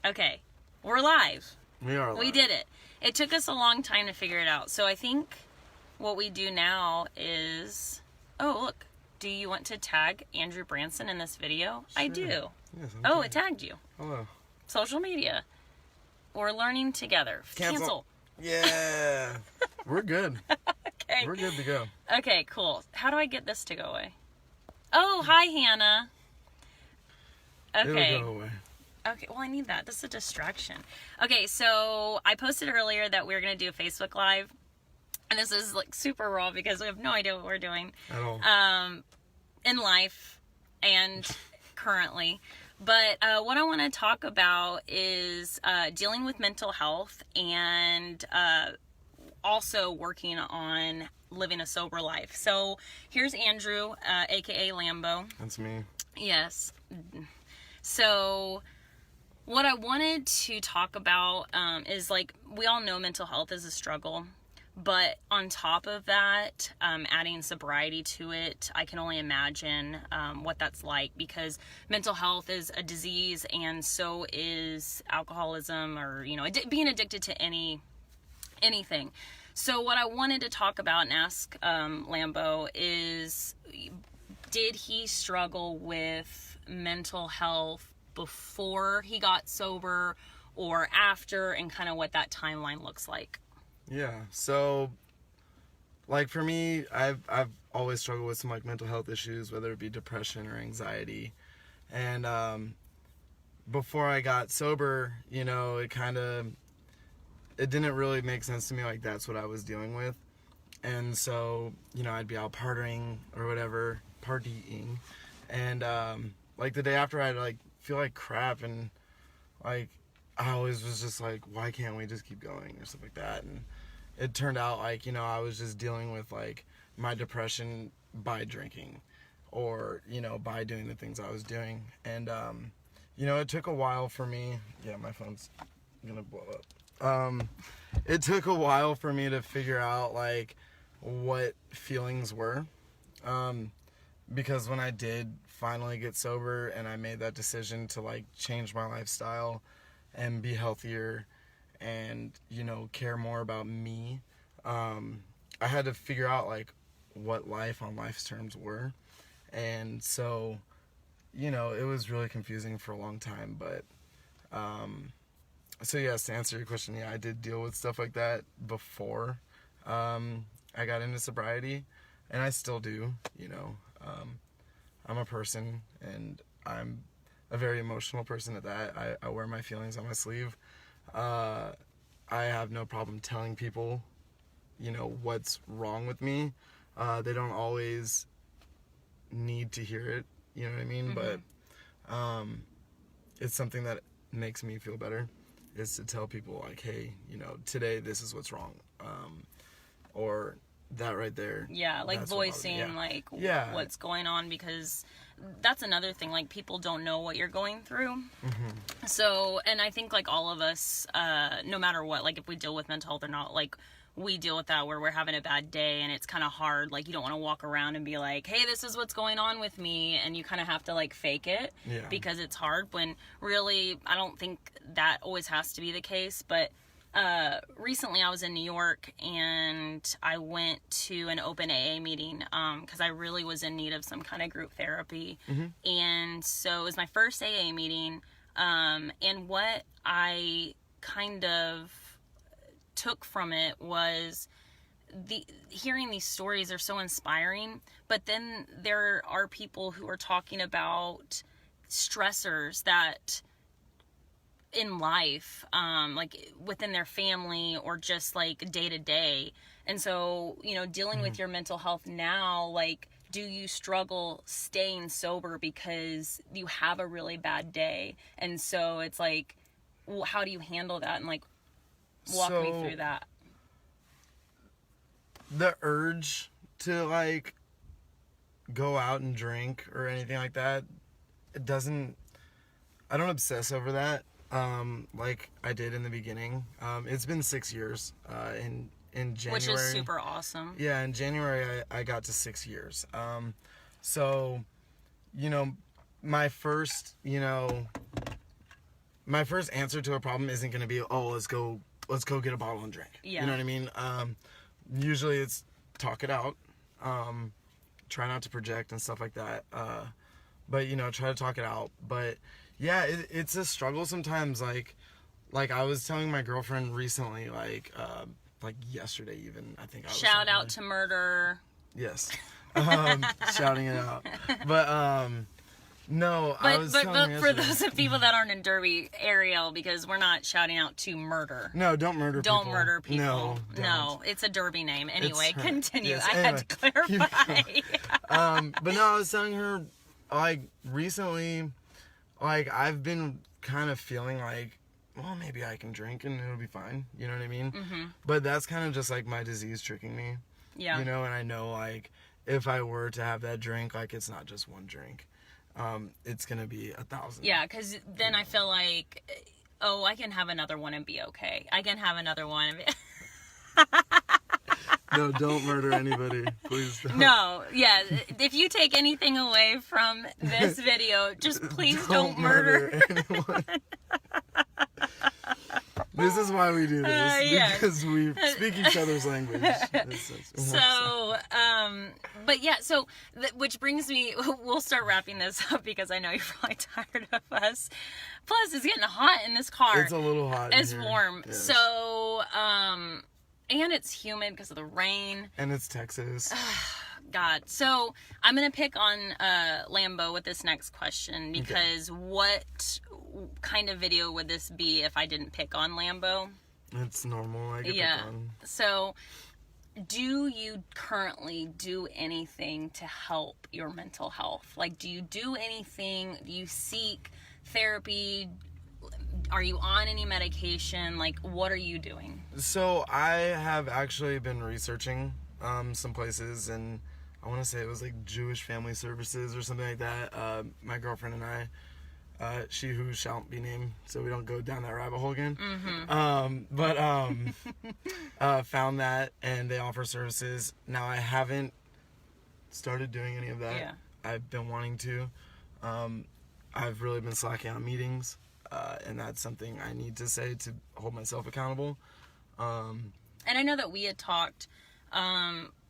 Okay, we're live. We are live. We did it. It took us a long time to figure it out. So I think what we do now is... Oh, look. Do you want to tag Andrew Branson in this video? Sure. I do. Yes, oh, it tagged you. Hello. Social media. We're learning together. Cancel. Yeah. We're good. Okay. We're good to go. Okay, cool. How do I get this to go away? Oh, hi, Hannah. Okay. It'll go away. Okay, well, I need that. This is a distraction. Okay, so I posted earlier that we were going to do a Facebook Live. And this is like super raw because we have no idea what we're doing. At all. In life and currently. But what I want to talk about is dealing with mental health and also working on living a sober life. So here's Andrew, aka Lambo. That's me. Yes. So what I wanted to talk about is, like, we all know mental health is a struggle. But on top of that, adding sobriety to it, I can only imagine what that's like, because mental health is a disease, and so is alcoholism, or, you know, being addicted to anything. So what I wanted to talk about and ask Lambo is, did he struggle with mental health before he got sober or after, and kind of what that timeline looks like? Yeah, so, like, for me, I've always struggled with some, like, mental health issues, whether it be depression or anxiety, and before I got sober, you know, it didn't really make sense to me, like, that's what I was dealing with, and so, you know, I'd be out partying, or whatever, partying, and, like, the day after, I'd, like, feel like crap, and, like, I always was just like, why can't we just keep going, or stuff like that, and it turned out, like, you know, I was just dealing with, like, my depression by drinking, or, you know, by doing the things I was doing, and, you know, it took a while for me, yeah, my phone's gonna blow up, it took a while for me to figure out, like, what feelings were, because when I did finally get sober, and I made that decision to, like, change my lifestyle, and be healthier, and, you know, care more about me, I had to figure out, like, what life on life's terms were, and so, you know, it was really confusing for a long time, but, so yes, to answer your question, yeah, I did deal with stuff like that before, I got into sobriety, and I still do, you know, I'm a person, and I'm a very emotional person at that. I wear my feelings on my sleeve. I have no problem telling people, you know, what's wrong with me. They don't always need to hear it, you know what I mean? Mm-hmm. But it's something that makes me feel better, is to tell people, like, hey, you know, today this is what's wrong. Or that right there. Yeah, like voicing, like, what's going on, because that's another thing, like, people don't know what you're going through. Mm-hmm. So, and I think, like, all of us, no matter what, like, if we deal with mental health or not, like, we deal with that where we're having a bad day, and it's kind of hard, like, you don't want to walk around and be like, hey, this is what's going on with me, and you kind of have to, like, fake it, because it's hard, when really, I don't think that always has to be the case, but recently I was in New York, and I went to an open AA meeting, because I really was in need of some kind of group therapy. Mm-hmm. And so it was my first AA meeting, and what I kind of took from it was hearing these stories are so inspiring, but then there are people who are talking about stressors that in life, like within their family, or just like day to day. And so, you know, dealing with your mental health now, like, do you struggle staying sober because you have a really bad day? And so it's like, well, how do you handle that? And, like, walk me through that. The urge to, like, go out and drink or anything like that, I don't obsess over that. Like I did in the beginning. It's been 6 years, in January. Which is super awesome. Yeah, in January I got to 6 years. So, you know, my first my first answer to a problem isn't going to be, oh, let's go get a bottle and drink. Yeah. You know what I mean? Usually it's talk it out. Try not to project and stuff like that. But, you know, try to talk it out. But, yeah, it's a struggle sometimes. Like I was telling my girlfriend recently, like yesterday even, I think I was Shout out to Murder. Yes. Shouting it out. But, no, I was telling her for yesterday. those of people that aren't in Derby, Ariel, because we're not shouting out to Murder. No, don't murder people. Don't murder people. No, no, it's a Derby name. Anyway, It's- continue. yes, I had to clarify. But no, I was telling her, like, recently, like, I've been kind of feeling like, well, maybe I can drink and it'll be fine. You know what I mean? Mm-hmm. But that's kind of just, like, my disease tricking me. Yeah. You know, and I know, like, if I were to have that drink, like, it's not just one drink. It's going to be 1,000. Yeah, because then I feel like, oh, I can have another one and be okay. I can have another one and be... No, don't murder anybody. Please don't. No, yeah. If you take anything away from this video, just please don't murder anyone. This is why we do this. yes. Because we speak each other's language. So, but yeah, so, which brings me, we'll start wrapping this up because I know you're probably tired of us. Plus, it's getting hot in this car. It's a little hot in It's here. warm. Yes. So, and it's humid because of the rain. And it's Texas. God. So I'm going to pick on Lambo with this next question because what kind of video would this be if I didn't pick on Lambo? It's normal. I get Yeah. picked on. So do you currently do anything to help your mental health? Like, do you do anything? Do you seek therapy? Are you on any medication? Like, what are you doing? So I have actually been researching some places, and I want to say it was like Jewish Family Services or something like that. My girlfriend and I, she who shall be named, so we don't go down that rabbit hole again. Mm-hmm. Found that, and they offer services. Now I haven't started doing any of that. Yeah. I've been wanting to. I've really been slacking on meetings, and that's something I need to say to hold myself accountable. And I know that we had talked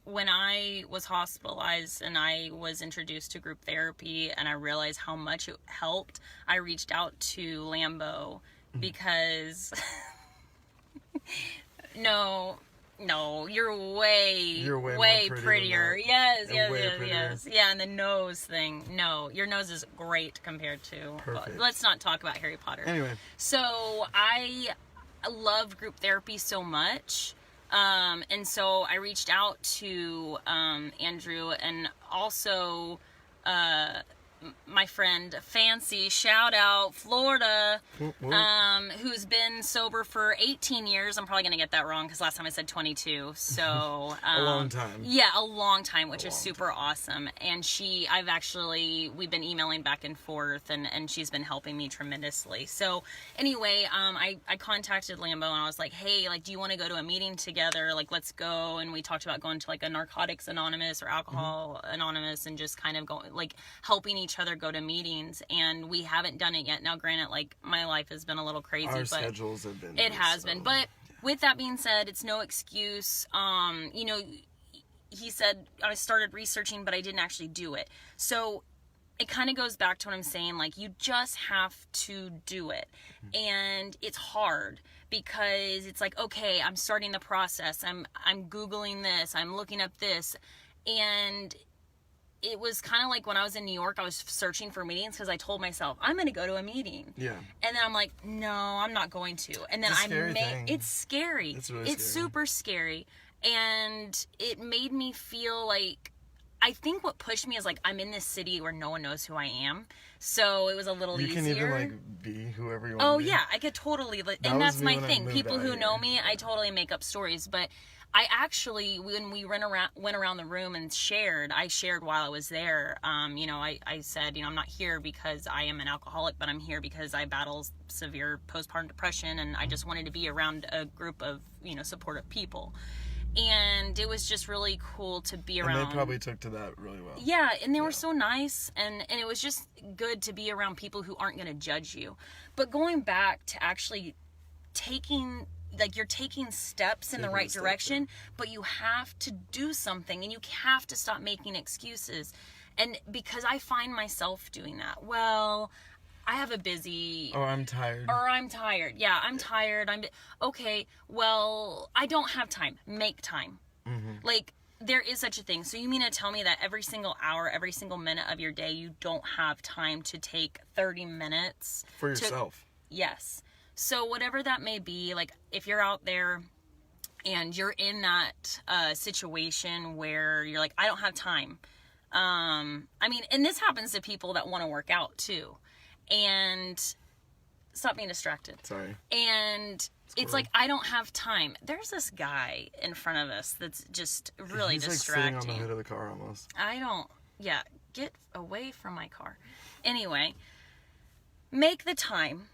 when I was hospitalized and I was introduced to group therapy and I realized how much it helped. I reached out to Lambo because no, you're way more prettier. than that. Yes, And way prettier. yes. Yeah, and the nose thing. No, your nose is great compared to. Perfect. Let's not talk about Harry Potter. Anyway. So I loved group therapy so much. And so I reached out to Andrew and also my friend Fancy, shout out Florida, who's been sober for 18 years. I'm probably going to get that wrong because last time I said 22. So A long time. Yeah, a long time, which is super awesome. And we've been emailing back and forth and she's been helping me tremendously. So anyway, I contacted Lambo and I was like, hey, like, do you want to go to a meeting together? Like, let's go. And we talked about going to like a Narcotics Anonymous or Alcohol Anonymous and just kind of going, like, helping each other go to meetings. And we haven't done it yet. Now, granted, like, my life has been a little crazy, Our but schedules have been. it has been. But with that being said, it's no excuse. You know, he said I started researching, but I didn't actually do it. So it kind of goes back to what I'm saying. Like, you just have to do it. And it's hard because it's like, okay, I'm starting the process. I'm Googling this. I'm looking up this. And it was kind of like when I was in New York, I was searching for meetings because I told myself, I'm going to go to a meeting. Yeah. And then I'm like, no, I'm not going to. And then it's scary. It's really scary. Super scary. And it made me feel like, I think what pushed me is like, I'm in this city where no one knows who I am. So it was a little easier. You can even like be whoever you want Oh to be. yeah, I could totally, and that's my thing. People who know me, I Yeah. totally make up stories, but I actually, when we went around the room and I shared while I was there. You know, I said, you know, I'm not here because I am an alcoholic, but I'm here because I battle severe postpartum depression, and I just wanted to be around a group of, you know, supportive people. And it was just really cool to be around. And they probably took to that really well. Yeah, and they were so nice, and it was just good to be around people who aren't going to judge you. But going back to actually taking, like, you're taking steps in the right direction, but you have to do something, and you have to stop making excuses. And because I find myself doing that. Well, I have a busy... Or I'm tired. Yeah, I'm tired. Okay, well, I don't have time. Make time. Mm-hmm. Like, there is such a thing. So you mean to tell me that every single hour, every single minute of your day, you don't have time to take 30 minutes... For yourself. Yes. So whatever that may be, like, if you're out there and you're in that situation where you're like, I don't have time. I mean, and this happens to people that want to work out too. And stop being distracted. Sorry. And it's like, I don't have time. There's this guy in front of us that's just really He's distracting. Like sitting on the hood of the car almost. Yeah, get away from my car. Anyway, make the time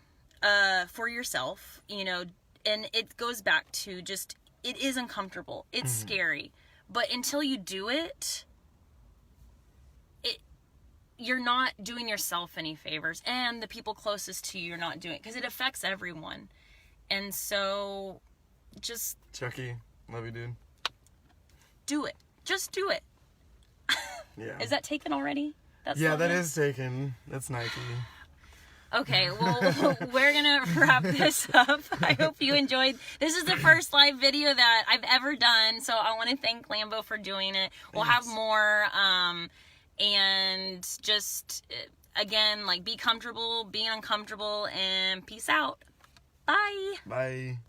for yourself, you know, and it goes back to just, it is uncomfortable. It's scary. But until you do it, you're not doing yourself any favors, and the people closest to you, you're not doing it, because it affects everyone. And so, just... Chucky, love you, dude. Do it. Just do it. Yeah. Is that taken already? That is taken. That's Nike. Okay, well, we're gonna wrap this up. I hope you enjoyed. This is the first live video that I've ever done, so I want to thank Lambo for doing it. We'll have more, and just, again, like, be comfortable, being uncomfortable, and peace out. Bye. Bye.